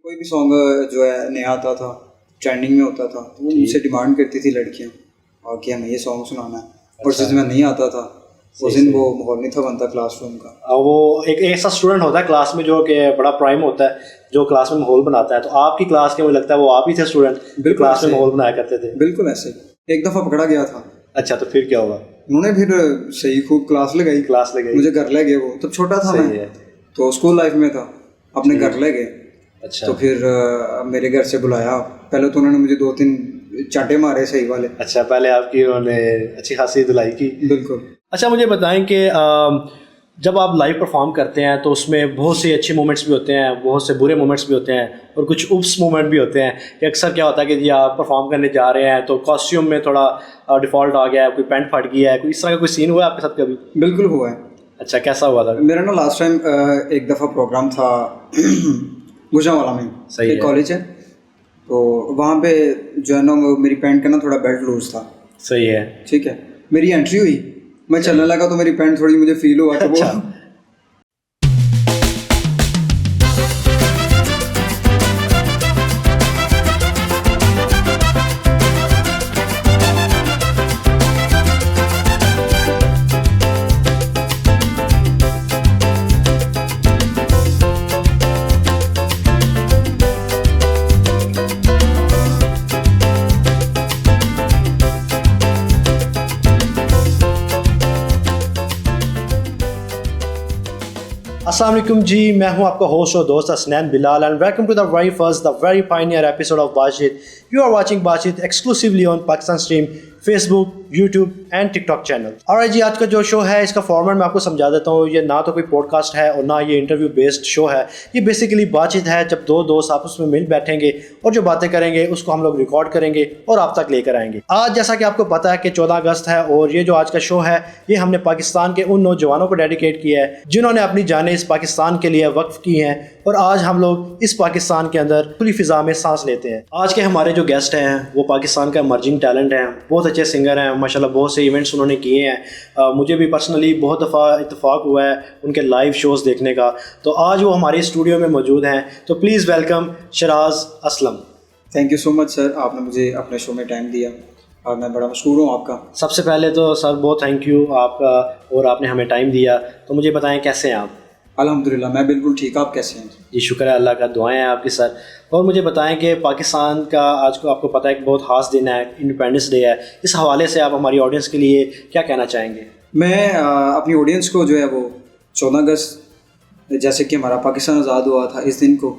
कोई भी सॉन्ग जो है नया आता था, ट्रेंडिंग में होता था, तो वो मुझसे डिमांड करती थी लड़कियाँ और कि हमें ये सॉन्ग सुनाना है। और जिस दिन मैं नहीं आता था उस दिन वो माहौल नहीं था बनता क्लासरूम का। वो एक ऐसा स्टूडेंट होता है क्लास में जो कि बड़ा प्राइम होता है, जो क्लास में माहौल बनाता है। तो आपकी क्लास के मुझे लगता है वो आप ही थे स्टूडेंट, बिल्कुल क्लास में माहौल बनाया करते थे। बिल्कुल ऐसे। एक दफ़ा पकड़ा गया था। अच्छा, तो फिर क्या हुआ? उन्होंने फिर सही खूब क्लास लगाई, मुझे घर ले गए। वो तब छोटा था मैं, तो स्कूल लाइफ में था, अपने घर ले गए। अच्छा। तो फिर मेरे घर से बुलाया। पहले तो उन्होंने मुझे 2-3 चांटे मारे सही वाले। अच्छा, पहले आपकी उन्होंने अच्छी खासी धुलाई की। बिल्कुल। अच्छा, मुझे बताएं कि जब आप लाइव परफॉर्म करते हैं तो उसमें बहुत से अच्छे मोमेंट्स भी होते हैं, बहुत से बुरे मोमेंट्स भी होते हैं और कुछ उप्स मोमेंट भी होते हैं कि अक्सर क्या होता है कि जी आप परफॉर्म करने जा रहे हैं तो कॉस्ट्यूम में थोड़ा डिफ़ॉल्ट आ गया है, कोई पैंट फट गया है, कोई इस तरह का कोई सीन हुआ है आपके साथ कभी? बिल्कुल हुआ है। अच्छा, कैसा हुआ था? मेरा ना लास्ट टाइम एक दफ़ा प्रोग्राम था गुजरांवाला में, एक कॉलेज है, तो वहाँ पे जो है ना मेरी पैंट का ना थोड़ा बेल्ट लूज था। सही है। ठीक है, मेरी एंट्री हुई, मैं चलने लगा तो मेरी पैंट थोड़ी मुझे फील हुआ था। अच्छा। वो अस्सलाम वालेकुम जी, मैं हूं आपका होस्ट और दोस्त Hasnain Bilal and welcome to the very first the very pioneer episode of Baatcheet. You are watching Baatcheet exclusively on Pakistan stream, Facebook, YouTube and TikTok channel. और जी आज का जो शो है इसका फॉर्मेट मैं आपको समझा देता हूँ। ये ना तो कोई पॉडकास्ट है और ना ये इंटरव्यू बेस्ड शो है। ये बेसिकली बातचीत है, जब दो दोस्त आपस में मिल बैठेंगे और जो बातें करेंगे उसको हम लोग रिकॉर्ड करेंगे और आप तक लेकर आएंगे। आज जैसा कि आपको पता है कि 14 अगस्त है और ये जो आज का शो है ये हमने पाकिस्तान के उन नौजवानों को डेडिकेट किया है जिन्होंने अपनी जानें इस पाकिस्तान के लिए वक्फ की हैं और आज हम लोग इस पाकिस्तान के अंदर खुली फिजा में सांस लेते हैं। आज के हमारे जो गेस्ट हैं वो पाकिस्तान का इमर्जिंग टैलेंट हैं, बहुत अच्छे सिंगर हैं माशाल्लाह, बहुत से इवेंट्स उन्होंने किए हैं। मुझे भी पर्सनली बहुत दफ़ा इत्तेफाक हुआ है उनके लाइव शोज़ देखने का। तो आज वो हमारे स्टूडियो में मौजूद हैं, तो please welcome Shiraz Aslam. Thank you so much sir, आपने मुझे अपने शो में टाइम दिया और मैं बड़ा मशहूर हूँ आपका। सबसे पहले तो सर बहुत थैंक यू आपका, और आपने हमें टाइम दिया। तो मुझे बताएं कैसे हैं आप? अल्हम्दुलिल्लाह मैं बिल्कुल ठीक, आप कैसे हैं? जी शुक्र है अल्लाह का, दुआएं हैं आपकी सर। और मुझे बताएं कि पाकिस्तान का आज को आपको पता है कि बहुत ख़ास दिन है, इंडिपेंडेंस डे है। इस हवाले से आप हमारी ऑडियंस के लिए क्या कहना चाहेंगे? मैं अपनी ऑडियंस को जो है वो 14 अगस्त जैसे कि हमारा पाकिस्तान आज़ाद हुआ था इस दिन को,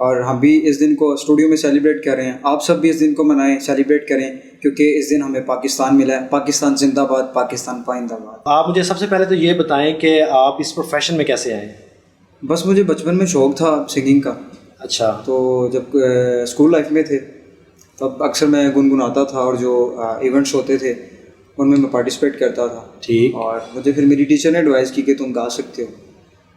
और हम भी इस दिन को स्टूडियो में सेलिब्रेट कर रहे हैं। आप सब भी इस दिन को मनाएं, सेलिब्रेट करें, क्योंकि इस दिन हमें पाकिस्तान मिला है। पाकिस्तान जिंदाबाद, पाकिस्तान पाइंदाबाद। आप मुझे सबसे पहले तो ये बताएं कि आप इस प्रोफेशन में कैसे आए? बस मुझे बचपन में शौक़ था सिंगिंग का। अच्छा। तो जब स्कूल लाइफ में थे तब अक्सर मैं गुनगुनाता था और जो इवेंट्स होते थे उनमें मैं पार्टिसिपेट करता था। ठीक। और मुझे फिर मेरी टीचर ने एडवाइस की कि तुम गा सकते हो,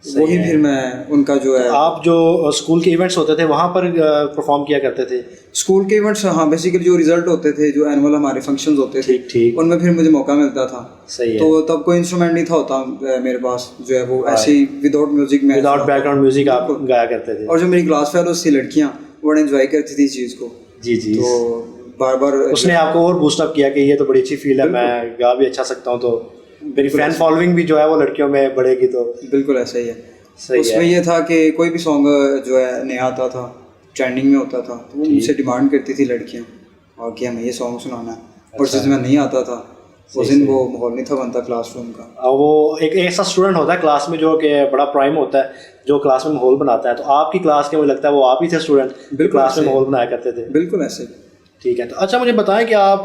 वही फिर मैं उनका जो है। आप जो स्कूल के इवेंट्स होते थे वहाँ पर परफॉर्म किया करते थे? स्कूल के इवेंट्स, हाँ, बेसिकली जो रिजल्ट होते थे, जो एनुअल हमारे फंक्शंस होते थे, ठीक, उनमें फिर मुझे मौका मिलता था। सही है। तो तब कोई इंस्ट्रूमेंट नहीं था होता मेरे पास, जो है वो ऐसे ही विदाउट म्यूजिक में, विदाउट बैकग्राउंड म्यूजिक आप गाया करते थे। और जो मेरी क्लास फेलोज थी लड़कियाँ, वो बड़ा एंजॉय करती थी इस चीज़ को। जी जी। तो बार बार उसने आपको और बूस्टअप किया कि ये तो बड़ी अच्छी फील है, मैं गा भी अच्छा सकता हूँ, तो मेरी फैन फॉलोइंग भी जो है वो लड़कियों में बढ़ेगी। तो बिल्कुल ऐसा ही है। उसमें ये था कि कोई भी सॉन्ग जो है नया आता था, ट्रेंडिंग में होता था, तो वो मुझसे डिमांड करती थी लड़कियाँ और कि हमें ये सॉन्ग सुनाना है। और जिस दिन मैं नहीं आता था उस दिन वो माहौल नहीं था बनता क्लासरूम का। वो एक ऐसा स्टूडेंट होता है क्लास में जो कि बड़ा प्राइम होता है, जो क्लास में माहौल बनाता है। तो आपकी क्लास के मुझे लगता है वो आप ही थे स्टूडेंट, बिल्कुल क्लास में माहौल बनाया करते थे। बिल्कुल ऐसे। ठीक है। तो अच्छा मुझे बताएं कि आप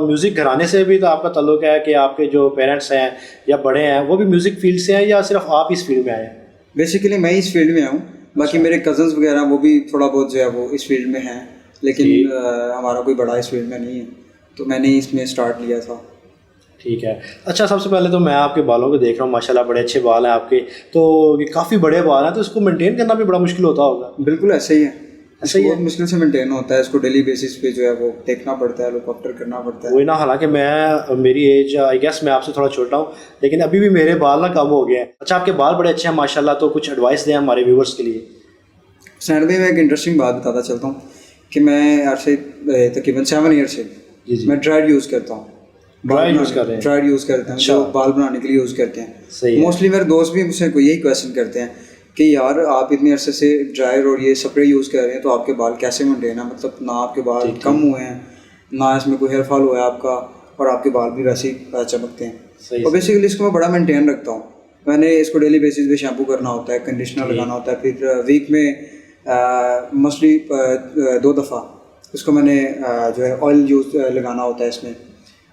म्यूज़िक घराने से भी तो आपका ताल्लुक़ है, कि आपके जो पेरेंट्स हैं या बड़े हैं वो भी म्यूज़िक फील्ड से हैं या सिर्फ आप इस फील्ड में आए हैं? बेसिकली मैं इस फील्ड में आया हूँ, बाकी मेरे कज़न्स वगैरह वो भी थोड़ा बहुत जो है वो इस फील्ड में हैं, लेकिन हमारा कोई बड़ा इस फील्ड में नहीं है, तो मैंने इसमें स्टार्ट लिया था। ठीक है। अच्छा सबसे पहले तो मैं आपके बालों को देख रहा हूँ, माशाल्लाह बड़े अच्छे बाल हैं आपके, तो ये काफ़ी बड़े बाल हैं, तो इसको मेंटेन करना भी बड़ा मुश्किल होता होगा? बिल्कुल ऐसे ही है, ऐसा ही बहुत मुश्किल से मेंटेन होता है। इसको डेली बेसिस पे जो है वो देखना पड़ता है, लुक आफ्टर करना पड़ता है। वही ना, हालांकि मेरी एज आई गेस मैं आपसे थोड़ा छोटा हूँ, लेकिन अभी भी मेरे बाल ना कम हो गए हैं। अच्छा आपके बाल बड़े अच्छे हैं माशाल्लाह, तो कुछ एडवाइस दें हमारे व्यूवर्स के लिए। सैन भाई मैं एक इंटरेस्टिंग बात बताता चलता हूँ कि मैं आज से तकरीबन 7 ईयर से जी जी। मैं ड्राइड यूज़ करता हूँ। ड्राइड यूज़ कर रहे हैं? ड्राइड यूज़ करते हैं, अच्छा। जो बाल बनाने के लिए यूज़ करते हैं। सही है। मोस्टली मेरे दोस्त भी मुझसे कोई यही क्वेश्चन करते हैं कि यार आप इतने अरसे से ड्रायर और ये स्प्रे यूज़ कर रहे हैं तो आपके बाल कैसे मेंटेन है, मतलब ना आपके बाल कम हुए हैं ना इसमें कोई हेयर फॉल हुआ है आपका, और आपके बाल भी वैसे ही चमकते हैं। और बेसिकली इसको मैं बड़ा मेंटेन रखता हूँ। मैंने इसको डेली बेसिस पे शैम्पू करना होता है, कंडीशनर लगाना होता है, फिर वीक में मोस्टली 2 दफ़ा इसको मैंने जो है ऑयल यूज़ लगाना होता है इसमें,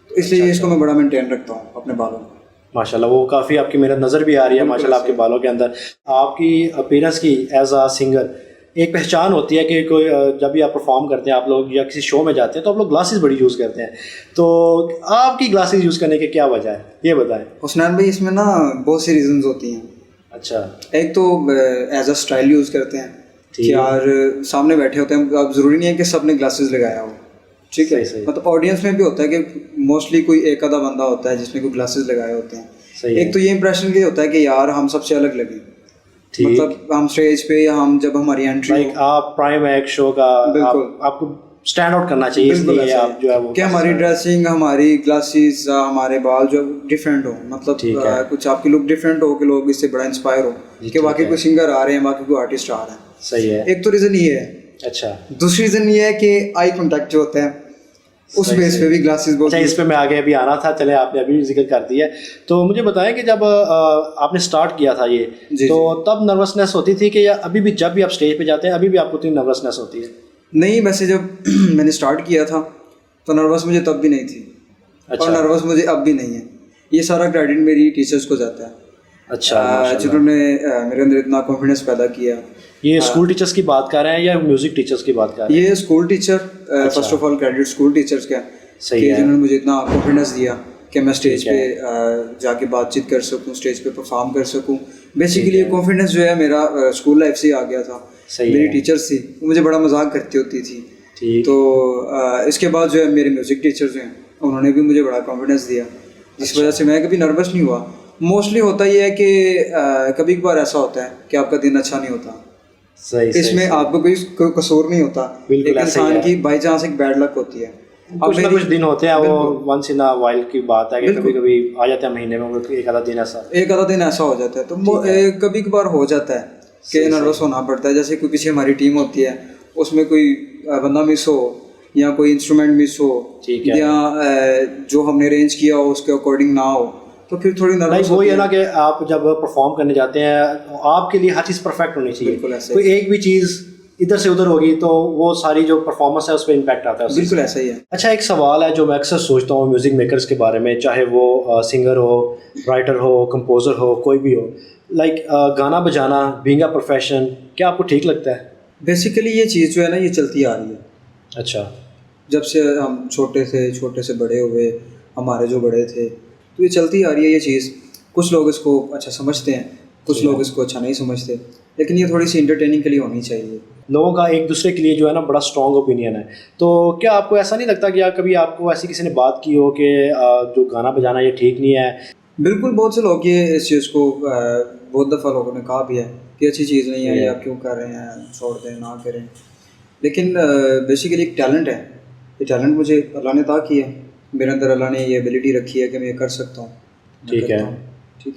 तो इसलिए इसको मैं बड़ा मेंटेन रखता हूँ अपने बालों में। माशाल्लाह, वो काफ़ी आपकी मेहनत नज़र भी आ रही है माशाल्लाह आपके बालों के अंदर। आपकी अपीयरेंस की एज आ सिंगर एक पहचान होती है कि कोई जब भी आप परफॉर्म करते हैं आप लोग या किसी शो में जाते हैं तो आप लोग ग्लासेस बड़ी यूज़ करते हैं, तो आपकी ग्लासेस यूज़ करने की क्या वजह है ये बताएं। हुसनैन भाई इसमें ना बहुत सी रीजंस होती हैं। अच्छा। एक तो एज अ स्टाइल यूज़ करते हैं कि यार सामने बैठे होते हैं, अब ज़रूरी नहीं है कि सब ने ग्लासेस लगाया हो, ठीक है, मतलब ऑडियंस में भी होता है कि मोस्टली कोई एक आधा बंदा होता है जिसने कोई ग्लासेस लगाए होते हैं। एक तो ये इंप्रेशन ये होता है कि यार हम सबसे अलग लगे, मतलब हम स्टेज पे या हम जब हमारी एंट्री आप प्राइम एक शो का आपको स्टैंड आउट करना चाहिए, इसलिए आप जो है वो कि हमारी ड्रेसिंग, हमारी ग्लासेस, हमारे बाल जो डिफरेंट हो, मतलब कुछ आपकी लुक डिफरेंट हो कि लोग इससे बड़ा इंस्पायर हो कि वाकई कोई सिंगर आ रहे हैं, वाकई कोई आर्टिस्ट आ रहे हैं। सही है। एक तो रीज़न ये है। अच्छा। दूसरी रीज़न ये है कि आई कांटेक्ट जो होता है उस बेस पे भी ग्लासेस बहुत। अच्छा, इस पे मैं आगे अभी आना था, चले आपने अभी जिक्र कर दिया, तो मुझे बताएं कि जब आपने स्टार्ट किया था ये तो तब नर्वसनेस होती थी कि या अभी भी जब भी आप स्टेज पे जाते हैं अभी भी आपको इतनी नर्वसनेस होती है? नहीं, वैसे जब मैंने स्टार्ट किया था तो नर्वस मुझे तब भी नहीं थी। अच्छा। और नर्वस मुझे अब भी नहीं है। ये सारा क्रेडिट मेरी टीचर्स को जाता है। अच्छा। जिन्होंने मेरे अंदर इतना कॉन्फिडेंस पैदा किया। ये स्कूल टीचर्स की बात कर रहे हैं या म्यूजिक टीचर्स की बात कर रहे हैं? ये school teacher, first of all credit school teachers का, जिन्होंने मुझे इतना कॉन्फिडेंस दिया कि मैं स्टेज पे जाके बातचीत कर सकूं, स्टेज पे परफॉर्म कर सकूं। बेसिकली ये कॉन्फिडेंस जो है मेरा स्कूल लाइफ से ही आ गया था। मेरी टीचर्स थी, मुझे बड़ा मजाक करती होती थी, तो इसके बाद जो है मेरे म्यूज़िक टीचर्स हैं, उन्होंने भी मुझे बड़ा कॉन्फिडेंस दिया, जिस वजह से मैं कभी नर्वस नहीं हुआ। मोस्टली होता ये है कि कभी कभार ऐसा होता है कि आपका दिन अच्छा नहीं होता। इसमें आपको कोई कसूर नहीं होता, एक इंसान की बाई चांस एक बैड लक होती है। कुछ ना कुछ दिन होते हैं, वो वंस इन अ वाइल्ड की बात है कि कभी कभी आ जाते हैं महीने में एक आधा दिन ऐसा हो जाता है, तो कभी कभार हो जाता है कि नर्वस होना पड़ता है। जैसे कोई पीछे हमारी टीम होती है, उसमें कोई बंदा मिस हो या कोई इंस्ट्रूमेंट मिस हो या जो हमने अरेंज किया हो उसके अकॉर्डिंग ना हो, तो फिर थोड़ी नर्वस वही है ना कि आप जब परफॉर्म करने जाते हैं आपके लिए हर चीज़ परफेक्ट होनी चाहिए। कोई एक भी चीज़ इधर से उधर होगी तो वो सारी जो परफॉर्मेंस है उस पर इम्पैक्ट आता है। बिल्कुल ऐसा ही है। अच्छा, एक सवाल है जो मैं अक्सर सोचता हूँ म्यूज़िक मेकर्स के बारे में, चाहे वो सिंगर हो, राइटर हो, कंपोज़र हो, कोई भी हो, लाइक गाना बजाना बीइंग अ प्रोफेशन, क्या आपको ठीक लगता है? बेसिकली ये चीज़ जो है ना ये चलती आ रही है। अच्छा। जब से हम छोटे से बड़े हुए, हमारे जो बड़े थे, तो ये चलती आ रही है ये चीज़। कुछ लोग इसको अच्छा समझते हैं, कुछ लोग इसको अच्छा नहीं समझते, लेकिन ये थोड़ी सी इंटरटेनिंग के लिए होनी चाहिए। लोगों का एक दूसरे के लिए जो है ना बड़ा स्ट्रॉन्ग ओपिनियन है, तो क्या आपको ऐसा नहीं लगता कि कभी आपको ऐसी किसी ने बात की हो कि जो गाना बजाना ये ठीक नहीं है? बिल्कुल, बहुत से लोग ये इस चीज़ को बहुत दफ़ा लोगों ने कहा भी है कि अच्छी चीज़ नहीं है, ये आप क्यों कर रहे हैं, छोड़ दें, ना करें। लेकिन बेसिकली एक टैलेंट है, ये टैलेंट मुझे अल्लाह ने अता किया है, मेरे अंदर अल्लाह ने ये एबिलिटी रखी है कि मैं ये कर सकता हूँ। ठीक है,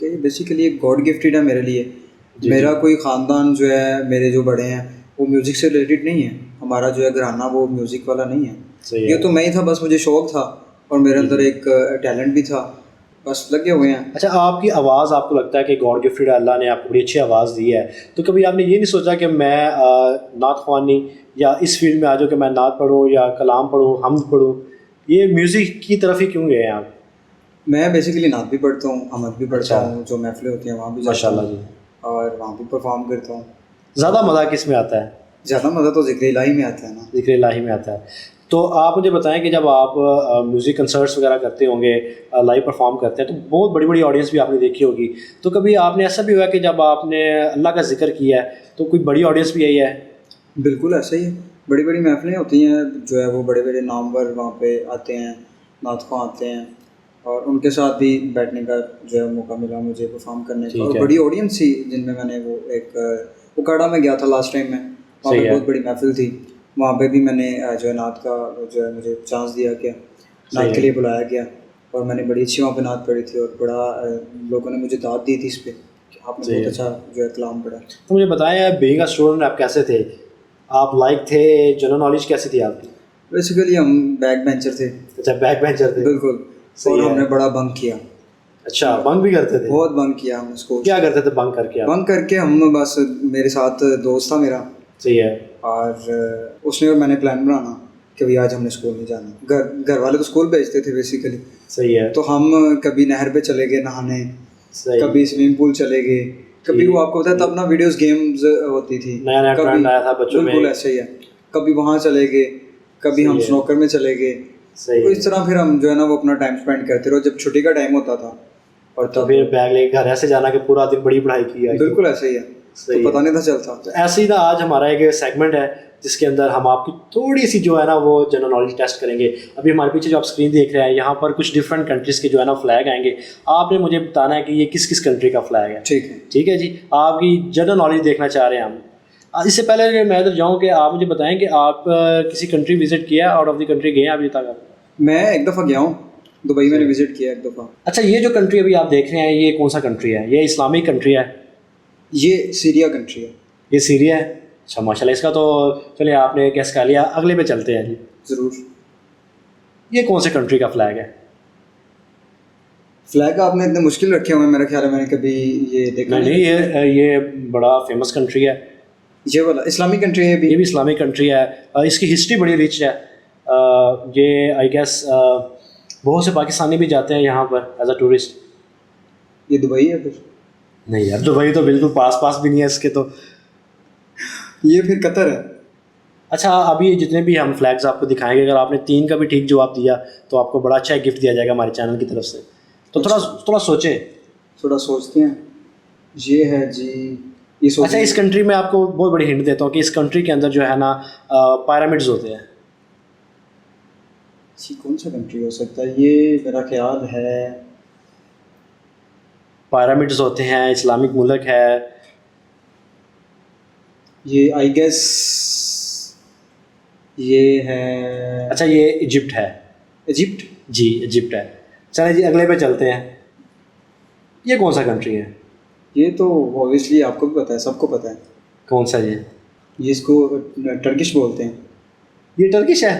ये बेसिकली एक गॉड गिफ्टेड है मेरे लिए। मेरा कोई ख़ानदान जो है, मेरे जो बड़े हैं वो म्यूज़िक से रिलेटेड नहीं है, हमारा जो है घराना वो म्यूज़िक वाला नहीं है। ये तो मैं ही था, बस मुझे शौक़ था और मेरे अंदर एक टैलेंट भी था, बस लगे हुए हैं। अच्छा, आपकी आवाज़ आपको लगता है कि गॉड गिफ्टेड है, अल्लाह ने आपको बड़ी अच्छी आवाज़ दी है, तो कभी आपने ये नहीं सोचा कि मैं नात ख्वानी या इस फील्ड में आ जाऊँ कि मैं नात पढ़ूँ या कलाम पढ़ूँ, हमद पढ़ूँ, ये म्यूज़िक की तरफ ही क्यों गए हैं आप? मैं बेसिकली नात भी पढ़ता हूँ, हमद भी पढ़ता हूँ, जो महफिलें होती हैं वहाँ भी माशाल्लाह जी, और वहाँ भी परफॉर्म करता हूँ। ज़्यादा मज़ा किस में आता है? ज़्यादा मज़ा तो ज़िक्र इलाही में आता है ना। ज़िक्र इलाही में आता है। तो आप मुझे बताएं कि जब आप म्यूज़िक कंसर्ट्स वगैरह करते होंगे, लाइव परफॉर्म करते हैं, तो बहुत बड़ी बड़ी ऑडियंस भी आपने देखी होगी, तो कभी आपने ऐसा भी हुआ कि जब आपने अल्लाह का जिक्र किया है तो कोई बड़ी ऑडियंस भी आई है? बिल्कुल ऐसा ही है, बड़ी बड़ी महफिलें होती हैं, जो है वो बड़े बड़े नामवर वहाँ पे आते हैं, नात ख्वां आते हैं, और उनके साथ भी बैठने का जो है मौका मिला मुझे परफॉर्म करने का, और बड़ी ऑडियंस थी जिनमें मैंने वो एक उकाड़ा में गया था लास्ट टाइम में, वहाँ सही पे है। बहुत बड़ी महफिल थी, वहाँ पे भी मैंने जो है नात का जो है मुझे चांस दिया गया, सही नात के है। लिए बुलाया गया और मैंने बड़ी अच्छी वहाँ पे नात पढ़ी थी और बड़ा लोगों ने मुझे दाद दी थी इस पर कि आपने सही बहुत है। अच्छा जो है कलाम पढ़ा। तो मुझे बताएं, बीइंग अ स्टूडेंट आप कैसे थे? आप लाइक थे? जनरल नॉलेज कैसी थी आपकी? बेसिकली हम बैक बेंचर थे, अच्छा, बैक बेंचर थे। बिल्कुल। सही और है। हमने बड़ा बंक किया, अच्छा, बंक भी करते थे? बहुत बंक किया हम स्कूल। क्या करते थे बंक करके आप? बंक करके हम बस, मेरे साथ दोस्त था मेरा सही है। और उसने और मैंने प्लान बनाना कि भाई आज हमने स्कूल नहीं जाना। घर वाले तो स्कूल भेजते थे बेसिकली, सही है। तो हम कभी नहर पे चले गए नहाने, सही। कभी स्विमिंग पूल चले गए, कभी वो आपको पता है तब ना वीडियोस गेम्स होती थी, नया नया कभी ट्रेंड आया था बच्चों में। बिल्कुल ऐसे ही है, कभी वहाँ चले गए, कभी सही हम है। स्नोकर में चले गए। सही तो है। इस तरह फिर हम जो है ना वो अपना टाइम स्पेंड करते रहो जब छुट्टी का टाइम होता था। और तो तब फिर बैग लेके घर ऐसे जाना कि पूरा दिन बड़ी पढ़ाई की है। बिल्कुल ऐसे ही है, सही तो है। पता नहीं था चलता। तो ऐसे ही ना आज हमारा एक सेगमेंट है जिसके अंदर हम आपकी थोड़ी सी जो है ना वो जनरल नॉलेज टेस्ट करेंगे। अभी हमारे पीछे जो आप स्क्रीन देख रहे हैं, यहाँ पर कुछ डिफरेंट कंट्रीज़ के जो है ना फ्लैग आएंगे। आपने मुझे बताना है कि ये किस किस कंट्री का फ्लैग है। ठीक है। ठीक है जी, आपकी जनरल नॉलेज देखना चाह रहे हैं हम। इससे पहले मैं इधर जाऊँ कि आप मुझे बताएं कि आप किसी कंट्री विजिट किया, आउट ऑफ द कंट्री गए हैं अभी तक आप? मैं एक दफ़ा गया हूँ दुबई, मैंने विजिट किया एक दफ़ा। अच्छा, ये जो कंट्री अभी आप देख रहे हैं ये कौन सा कंट्री है? ये इस्लामिक कंट्री है? ये सीरिया कंट्री है। ये सीरिया है? अच्छा माशाल्लाह, इसका तो चलिए आपने गैस कर लिया। अगले पे चलते हैं जी। ज़रूर। ये कौन से कंट्री का फ्लैग है? फ्लैग आपने इतने मुश्किल रखे हुए हैं, मेरा ख्याल है मैंने कभी ये देखा नहीं नहीं, ये बड़ा फेमस कंट्री है। ये वाला इस्लामिक कंट्री है ये भी इस्लामिक कंट्री है। इसकी हिस्ट्री बड़ी रिच है। ये आई गेस बहुत से पाकिस्तानी भी जाते हैं यहाँ पर एज अ टूरिस्ट। ये दुबई है फिर? नहीं यार, दुबई तो बिल्कुल पास पास भी नहीं है इसके तो। ये फिर कतर है। अच्छा, अभी जितने भी हम फ्लैग्स आपको दिखाएंगे, अगर आपने 3 का भी ठीक जवाब दिया तो आपको बड़ा अच्छा गिफ्ट दिया जाएगा हमारे चैनल की तरफ से। तो थोड़ा थोड़ा सोचें। थोड़ा सोचते हैं। ये है जी, ये सोच। अच्छा, इस कंट्री में आपको बहुत बड़ी हिंट देता हूँ कि इस कंट्री के अंदर जो है ना पिरामिड्स होते हैं। जी कौन सा कंट्री हो सकता है ये? मेरा ख्याल है पिरामिड्स होते हैं, इस्लामिक मुल्क है। ये, आई गेस ये है। अच्छा, ये इजिप्ट है। इजिप्ट? जी, इजिप्ट है। चलिए जी, अगले पे चलते हैं। ये कौन सा कंट्री है? ये तो ऑब्वियसली आपको भी पता है, सबको पता है। कौन सा ये? इसको टर्किश बोलते हैं। ये टर्किश है?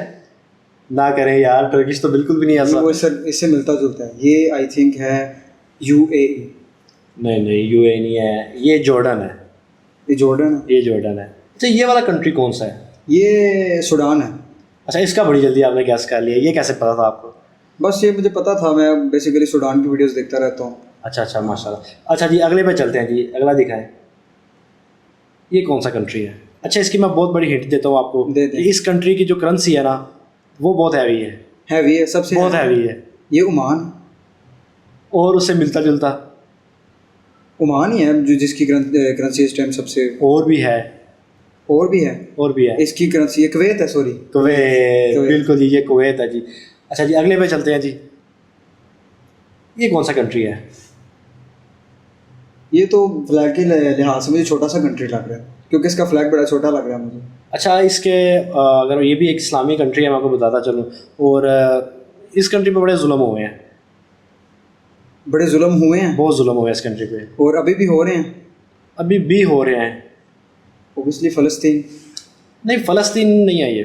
ना करें यार, टर्किश तो बिल्कुल भी नहीं ऐसा। वो इससे मिलता जुलता है। ये आई थिंक है UAE। नहीं नहीं, यूएई नहीं है, ये जॉर्डन है। ये जॉर्डन है। ये जॉर्डन है। अच्छा, ये वाला कंट्री कौन सा है? ये सूडान है। अच्छा, इसका बड़ी जल्दी आपने गैस कर लिया, ये कैसे पता था आपको? बस ये मुझे पता था, मैं बेसिकली सूडान की वीडियोस देखता रहता हूँ। अच्छा अच्छा, माशाल्लाह। अच्छा जी, अगले पे चलते हैं जी, अगला दिखाएं। ये कौन सा कंट्री है? अच्छा, इसकी मैं बहुत बड़ी हिंट देता हूँ आपको। दे दें। कि इस कंट्री की जो करेंसी है ना, वो बहुत हैवी है। हैवी है, सबसे बहुत हैवी है। ये ओमान। और उससे मिलता जुलता ओमान ही है जो जिसकी करेंसी इस टाइम सबसे। और भी है। और भी है। और भी है। इसकी करेंसी, ये कुवैत है, सॉरी कुवैत, कुवैत। बिल्कुल जी, ये कुवैत है जी। अच्छा जी, अगले पे चलते हैं जी। ये कौन सा कंट्री है? ये तो फ्लैग के लिहाज से मुझे छोटा सा कंट्री लग रहा है, क्योंकि इसका फ्लैग बड़ा छोटा लग रहा है मुझे। अच्छा, इसके अगर ये भी एक इस्लामी कंट्री है, मैं आपको बताता चलूँ। और इस कंट्री पे बड़े जुल्म हुए हैं। बड़े जुल्म हुए हैं, बहुत जुल्म हुए हैं इस कंट्री पे। और अभी भी हो रहे हैं। अभी भी हो रहे हैं। ओबियसली फ़लस्तीन। नहीं, फ़लस्तीन नहीं है ये।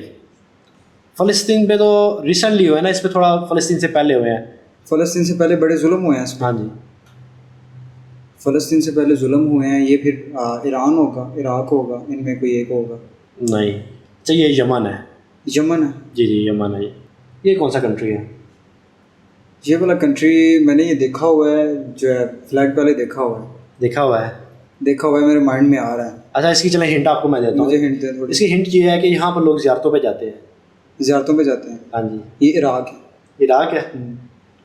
फ़लस्तीन पे तो रिसेंटली हुआ है ना, इस पे थोड़ा फ़लस्तीन से पहले हुए हैं। फ़लस्तीन से पहले बड़े जुल्म हुए हैं इस पर। हाँ जी। फ़लस्तीन से पहले जुल्म हुए हैं। ये फिर ईरान होगा, इराक होगा, इनमें कोई एक होगा। नहीं, अच्छा ये यमन है। यमन है। जी जी, यमन है। ये कौन सा कंट्री है? ये वाला कंट्री मैंने ये देखा हुआ है, जो है फ्लैग पहले देखा हुआ है। देखा हुआ है? देखा हुआ है, मेरे माइंड में आ रहा है। अच्छा, इसकी चले हिंट आपको मैं देता हूँ। मुझे हिंट दे थोड़ी। इसकी हिंट ये है कि यहाँ पर लोग ज़ियारतों पे जाते हैं। ज़ियारतों पे जाते हैं। हाँ जी। ये इराक है। इराक है?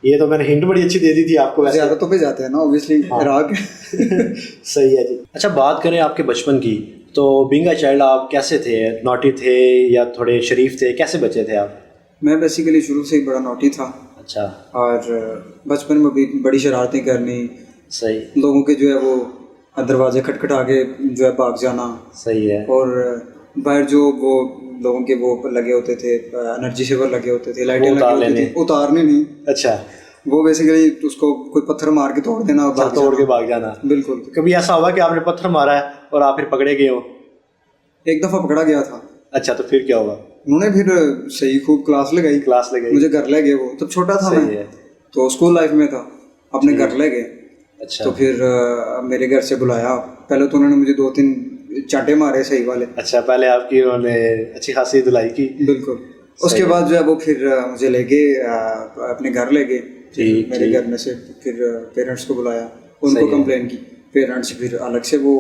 ये तो मैंने हिंट बड़ी अच्छी दे दी थी आपको वैसे। ज़ियारतों पे जाते हैं ना, ऑब्वियसली हाँ। इराक है। सही है जी। अच्छा, बात करें आपके बचपन की, तो बीइंग अ चाइल्ड आप कैसे थे? नॉटी थे या थोड़े शरीफ थे? कैसे बच्चे थे आप? मैं बेसिकली शुरू से ही बड़ा नोटी था, अच्छा, और बचपन में भी बड़ी शरारतें करनी, सही। लोगों के जो है वो दरवाजे खटखटा के जो है भाग जाना, सही है। और बाहर जो वो लोगों के वो लगे होते थे, एनर्जी सेवर लगे होते थे, लाइटें वो लगी उतार होती लेने। थी, उतारने नहीं, अच्छा, वो बेसिकली उसको कोई पत्थर मार के तोड़ देना और भाग तोड़ जाना। के भाग जाना। बिल्कुल। कभी ऐसा हुआ कि आपने पत्थर मारा है और आप फिर पकड़े गए हो? एक दफ़ा पकड़ा गया था, अच्छा, तो फिर क्या हुआ? उन्होंने फिर सही खूब क्लास लगाई, क्लास लगाई? मुझे घर ले गए। वो तब छोटा था सही मैं, है। तो स्कूल लाइफ में था, अपने घर ले गए। अच्छा, तो फिर मेरे घर से बुलाया, पहले तो उन्होंने मुझे 2-3 चांटे मारे सही वाले। अच्छा, पहले आपकी उन्होंने अच्छी खासी धुलाई की? बिल्कुल। उसके बाद जो है वो फिर मुझे ले गए, अपने घर ले गए। ठीक, मेरे घर में से फिर पेरेंट्स को बुलाया, उनको कंप्लेन की, पेरेंट्स फिर अलग से वो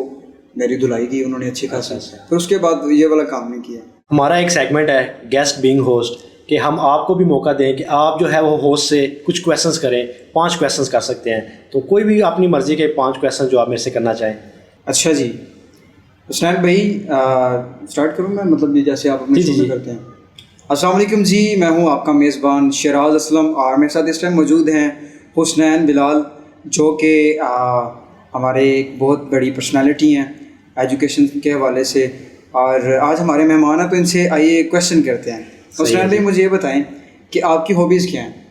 मेरी धुलाई की उन्होंने अच्छी खासी। फिर उसके बाद ये वाला काम नहीं किया। हमारा एक सेगमेंट है गेस्ट बीइंग होस्ट, कि हम आपको भी मौका दें कि आप जो है वो होस्ट से कुछ क्वेश्चंस करें। 5 क्वेश्चंस कर सकते हैं, तो कोई भी अपनी मर्जी के 5 क्वेश्चन जो आप मेरे से करना चाहें। अच्छा जी, हुसनैन भाई स्टार्ट करूँ मैं, मतलब ये जैसे आप अपने शो में करते हैं। अस्सलाम वालेकुम जी, मैं हूँ आपका मेज़बान शराज असलम, और मेरे साथ इस टाइम मौजूद हैं हुसनैन बिलाल, जो कि हमारे एक बहुत बड़ी पर्सनालिटी हैं एजुकेशन के हवाले से, और आज हमारे मेहमान हैं, तो इनसे आइए क्वेश्चन करते हैं। हुसनैन भाई मुझे ये बताएं कि आपकी हॉबीज़ क्या हैं?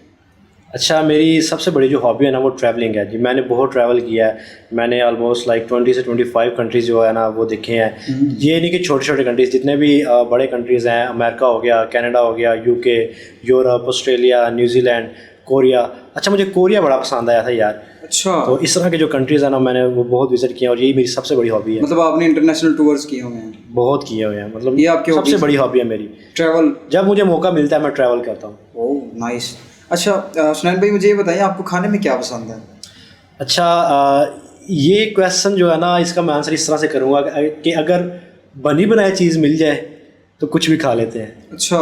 अच्छा, मेरी सबसे बड़ी जो हॉबी है ना वो ट्रैवलिंग है जी। मैंने बहुत ट्रैवल किया है, मैंने ऑलमोस्ट लाइक 20 से 25 कंट्रीज़ जो है ना वो देखे हैं। ये नहीं कि छोटे छोटे कंट्रीज़, जितने भी बड़े कंट्रीज़ हैं, अमेरिका हो गया, कनाडा हो गया, UK, Europe, Australia, New Zealand, Korea. अच्छा, मुझे कोरिया बड़ा पसंद आया था यार। अच्छा, तो इस तरह के जो कंट्रीज़ हैं ना मैंने वो बहुत विजिट किए हैं, और यही मेरी सबसे बड़ी हॉबी है। मतलब आपने इंटरनेशनल टूर्स किए हुए हैं? बहुत किए हुए हैं, मतलब ये आपकी सबसे hobbies बड़ी हॉबी है मेरी। ट्रैवल? जब मुझे मौका मिलता है मैं ट्रैवल करता हूँ। Oh nice. अच्छा हुसनैन भाई मुझे ये बताइए आपको खाने में क्या पसंद है? अच्छा, ये क्वेश्चन जो है ना इसका मैं आंसर इस तरह से करूँगा कि अगर बनी बनाई चीज़ मिल जाए तो कुछ भी खा लेते हैं। अच्छा,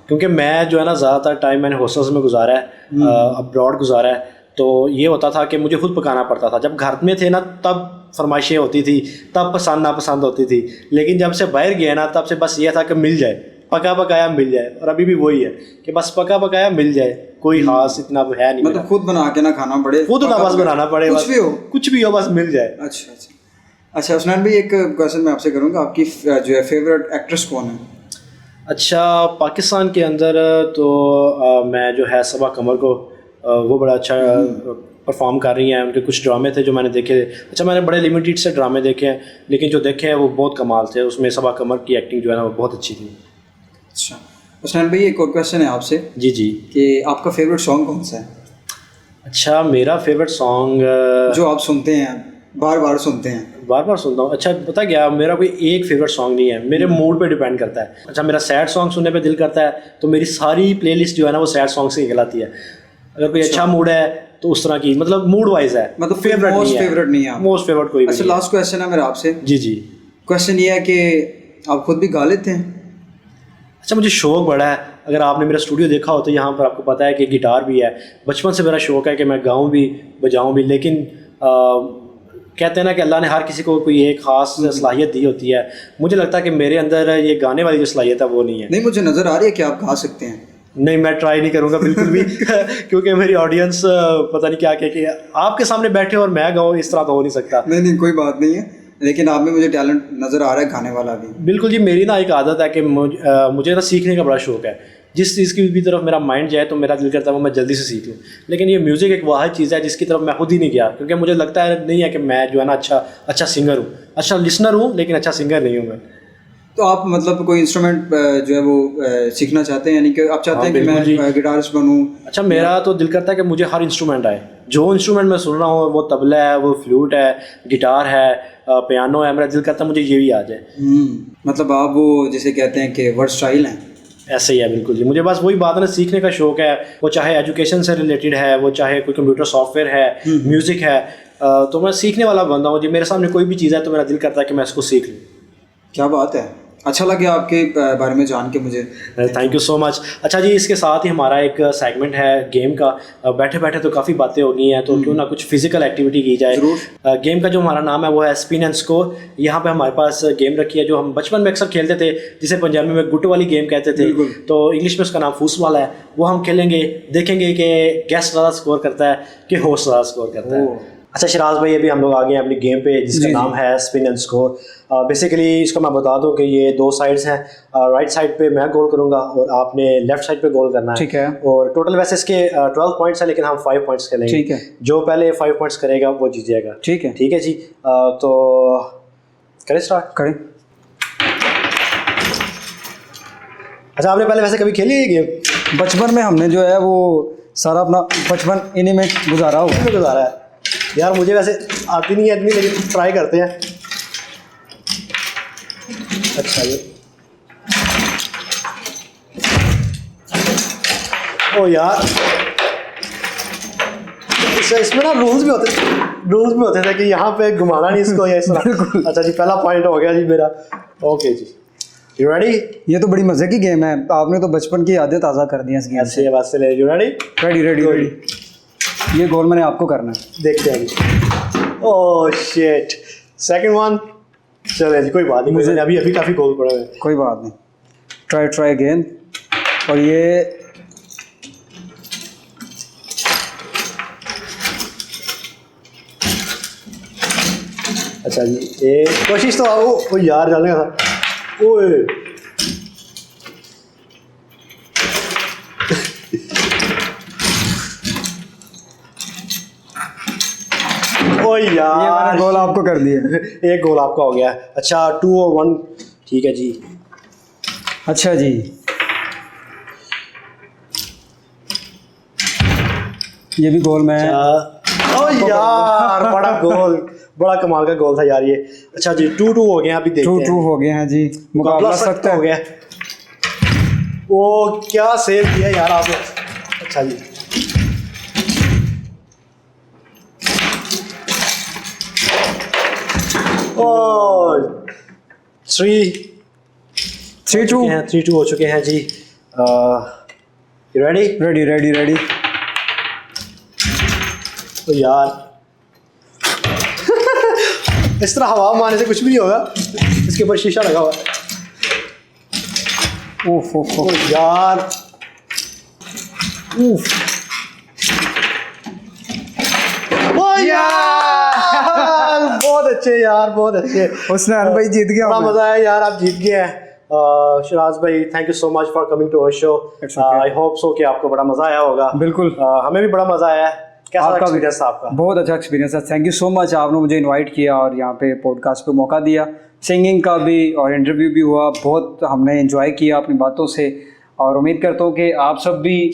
क्योंकि मैं जो है ना ज़्यादातर टाइम मैंने हॉस्टल्स में गुजारा है, अब्रॉड गुजारा है, तो ये होता था कि मुझे खुद पकाना पड़ता था। जब घर में थे ना तब फरमाइशें होती थी, तब पसंद नापसंद होती थी, लेकिन जब से बाहर गया ना तब से बस ये था कि मिल जाए, पका पकाया मिल जाए। और अभी भी वही है कि बस पका पकाया मिल जाए, कोई खास इतना है नहीं। मतलब खुद बना के ना खाना पड़े, खुद ना बस बनाना पड़े, कुछ भी हो, कुछ भी हो बस मिल जाए। अच्छा अच्छा। अच्छा हुसनैन भाई एक क्वेश्चन मैं आपसे करूँगा, आपकी जो है फेवरेट एक्ट्रेस कौन है? अच्छा, पाकिस्तान के अंदर तो मैं जो है सबा कमर को वो बड़ा अच्छा परफॉर्म कर रही हैं। उनके कुछ ड्रामे थे जो मैंने देखे। अच्छा, मैंने बड़े लिमिटेड से ड्रामे देखे हैं, लेकिन जो देखे हैं वो बहुत कमाल थे। उसमें सबा कमर की एक्टिंग जो है ना वो बहुत अच्छी थी। अच्छा हुसनैन भाई एक और क्वेश्चन है आपसे जी जी। कि आपका फेवरेट सॉन्ग कौन सा है? अच्छा, मेरा फेवरेट सॉन्ग जो आप सुनते हैं, बार बार सुनते हैं? बार बार सुनता हूँ। अच्छा, पता क्या, मेरा कोई एक फेवरेट सॉन्ग नहीं है, मेरे मूड पे डिपेंड करता है। अच्छा, मेरा सैड सॉन्ग सुनने पे दिल करता है तो मेरी सारी प्लेलिस्ट जो है ना वो सैड सॉन्ग से कहलाती है। अगर कोई अच्छा मूड है तो उस तरह की, मतलब मूड वाइज है, मतलब फेवरेट मोस्ट नहीं है। फेवरेट नहीं है? मोस्ट फेवरेट कोई भी अच्छा, नहीं है। लास्ट क्वेश्चन है मेरा आपसे। जी जी। क्वेश्चन ये है कि आप खुद भी गा लेते हैं? अच्छा, मुझे शौक बड़ा है। अगर आपने मेरा स्टूडियो देखा हो तो यहाँ पर आपको पता है कि गिटार भी है। बचपन से मेरा शौक है कि मैं गाऊँ भी बजाऊँ भी, लेकिन कहते हैं ना कि अल्लाह ने हर किसी को कोई एक ख़ास सलाहियत दी होती है। मुझे लगता है कि मेरे अंदर ये गाने वाली जो सलाहियत है वो नहीं है। नहीं, मुझे नज़र आ रही है कि आप गा सकते हैं। नहीं, मैं ट्राई नहीं करूँगा बिल्कुल भी क्योंकि मेरी ऑडियंस पता नहीं क्या कहे कि आपके सामने बैठे और मैं गाऊँ, इस तरह तो हो नहीं सकता। नहीं नहीं, कोई बात नहीं है, लेकिन आप में मुझे टैलेंट नज़र आ रहा है गाने वाला भी। बिल्कुल जी। मेरी ना एक आदत है कि मुझे ना सीखने का बड़ा शौक है। जिस चीज़ की भी तरफ मेरा माइंड जाए तो मेरा दिल करता है वो मैं जल्दी से सीख लूँ। लेकिन ये म्यूज़िक एक वाहिद चीज़ है जिसकी तरफ मैं खुद ही नहीं गया, क्योंकि मुझे लगता है नहीं है कि मैं जो है ना अच्छा सिंगर हूँ, अच्छा लिसनर हूँ, लेकिन अच्छा सिंगर नहीं हूँ मैं। तो आप मतलब कोई इंस्ट्रूमेंट जो है वो सीखना चाहते हैं, यानी कि आप चाहते हैं कि मैं गिटारिस्ट बनूं? अच्छा, मेरा तो दिल करता है कि मुझे हर इंस्ट्रूमेंट आए। जो इंस्ट्रूमेंट मैं सुन रहा हूँ, वो तबला है, वो फ्लूट है, गिटार है, पियानो है, मेरा दिल करता है मुझे ये भी आ जाए। मतलब आप वो जिसे कहते हैं कि वर्सटाइल हैं? ऐसे ही है, बिल्कुल जी। मुझे बस वही बात है ना, सीखने का शौक है, वो चाहे एजुकेशन से रिलेटेड है, वो चाहे कोई कंप्यूटर सॉफ्टवेयर है, म्यूज़िक है, तो मैं सीखने वाला बंदा हूँ जी। मेरे सामने कोई भी चीज़ है तो मेरा दिल करता है कि मैं इसको सीख लूँ। क्या बात है, अच्छा लगा आपके बारे में जान के मुझे। Thank you so much. अच्छा जी, इसके साथ ही हमारा एक सेगमेंट है गेम का। बैठे बैठे तो काफ़ी बातें हो गई हैं, तो क्यों ना कुछ फिजिकल एक्टिविटी की जाए। गेम का जो हमारा नाम है वो है स्पिन एंड स्कोर। यहाँ पे हमारे पास गेम रखी है जो हम बचपन में अक्सर खेलते थे, जिसे पंजाबी में गुट वाली गेम कहते थे, तो इंग्लिश में उसका नाम फूस वाला है। वो हम खेलेंगे, देखेंगे कि गेस्ट ज़्यादा स्कोर करता है कि होस्ट ज़्यादा स्कोर करता है। अच्छा शराज भाई, अभी हम लोग आ गए हैं अपनी गेम पे जिसका जी, नाम है स्पिन एंड स्कोर। बेसिकली इसको मैं बता दूं कि ये 2 साइड्स हैं। राइट साइड पे मैं गोल करूंगा और आपने लेफ्ट साइड पे गोल करना है। ठीक है। और टोटल वैसे इसके 12 पॉइंट्स हैं, लेकिन हम 5 पॉइंट्स खेलेंगे। ठीक है। जो पहले 5 पॉइंट्स करेगा वो जीत जाएगा। ठीक है। ठीक है जी। तो करें स्टार्ट? करें। अच्छा, आपने पहले वैसे कभी खेली है ये गेम? बचपन में हमने जो है वो सारा अपना बचपन इन्हीं में गुजारा हुआ है। किसने गुजारा है यार? मुझे वैसे आती नहीं है इतनी, लेकिन ट्राई करते हैं। अच्छा ये ओ यार, इसमें ना रूल्स भी होते थे कि यहाँ पे घुमाना नहीं इसको या इस तरह। अच्छा जी, पहला पॉइंट हो गया जी मेरा। ओके जी, यू रेडी? ये तो बड़ी मजे की गेम है, आपने तो बचपन की यादें ताज़ा कर दी हैं इस गेम से। ये बात से ले, you ready? Ready ready ready. ये गोल मैंने आपको करना है। देखते हैं जी। Oh shit, second one. चले जी, कोई बात नहीं, मुझे अभी काफ़ी गोल पड़े हुए हैं। कोई बात नहीं, ट्राई अगेन। और ये अच्छा जी, ये कोशिश तो ओ यार डालने का था। ओए ओ ये यार, मैंने गोल आपको कर दिया। एक गोल आपका हो गया। अच्छा 2 और 1। ठीक है जी। अच्छा जी, ये भी गोल मैं। ओ यार, बड़ा कमाल का गोल था यार ये। अच्छा जी, 2-2 हो गए हैं। अभी देखते हैं। 2-2 हो गए हैं जी, मुकाबला सख्त हो गया। वो क्या सेव किया यार आपने। अच्छा जी, ओ 3-2 हो चुके हैं जी। रेडी? रेडी। तो यार इस तरह हवा मारने से कुछ भी नहीं होगा, इसके ऊपर शीशा लगा हुआ है। ओफ ओ यार, ओ यार, बहुत अच्छे यार, बहुत अच्छे। हुसनैन भाई जीत गया। बड़ा मजा आया यार, आप जीत गए हैं। शराज भाई, thank you so much for coming to our show. I hope so कि आपको बड़ा मजा आया होगा। बिल्कुल, हमें भी बड़ा मजा आया। कैसा एक्सपीरियंस था आपका? बहुत अच्छा एक्सपीरियंस है। थैंक यू सो मच, आपने मुझे इनवाइट किया और यहाँ पे पॉडकास्ट पे मौका दिया। सिंगिंग का भी और इंटरव्यू भी हुआ, बहुत हमने एंजॉय किया अपनी बातों से। और उम्मीद करता हूँ कि आप सब भी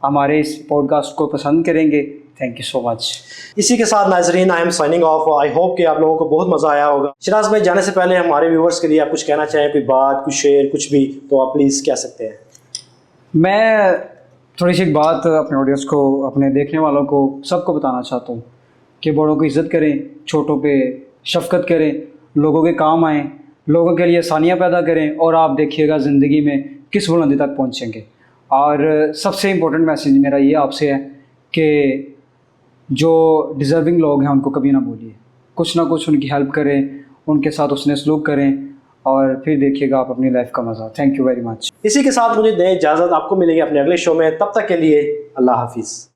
हमारे इस पॉडकास्ट को पसंद करेंगे। Thank you so much. इसी के साथ नाजरीन, I am signing off. I hope कि आप लोगों को बहुत मज़ा आया होगा। शराज भाई, जाने से पहले हमारे व्यूवर्स के लिए आप कुछ कहना चाहें, कोई बात, कुछ शेयर, कुछ भी, तो आप प्लीज़ कह सकते हैं। मैं थोड़ी सी एक बात अपने ऑडियंस को, अपने देखने वालों को, सबको बताना चाहता हूँ कि बड़ों की इज़्ज़त करें, छोटों पे शफ़क़त करें, लोगों के काम आएँ, लोगों के लिए आसानियाँ पैदा करें और आप देखिएगा ज़िंदगी में किस बुलंदी तक पहुँचेंगे। और सबसे इम्पोर्टेंट मैसेज मेरा ये आपसे है कि जो डिज़र्विंग लोग हैं उनको कभी ना भूलिए, कुछ ना कुछ उनकी हेल्प करें, उनके साथ उसने सलूक करें और फिर देखिएगा आप अपनी लाइफ का मज़ा। Thank you very much. इसी के साथ मुझे दें इजाज़त, आपको मिलेंगे अपने अगले शो में। तब तक के लिए अल्लाह हाफिज़।